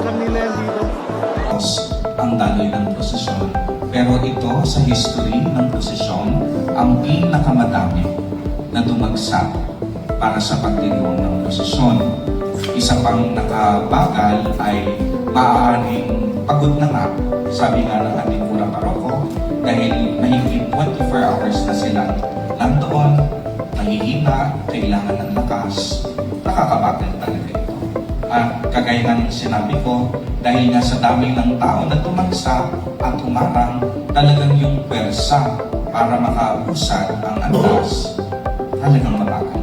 Pinalalabas lang nila yan dito. Ang daloy ng prosesyon. Pero ito sa history ng prosesyon, ang pinakamadami na dumagsa para sa pagdiriwang ng prosesyon. Isa pang nakabagal ay maaaring pagod na nga, sabi nga ng ating pura paroko, dahil mahigit 24 hours na sila nandoon, mahihina, kailangan ng lakas, nakakabagal talaga ito. At kagaya ng sinabi ko, dahil nga sa dami ng tao na tumagsa at humarang, talagang yung pwersa para makausad ang antas talagang mabagal.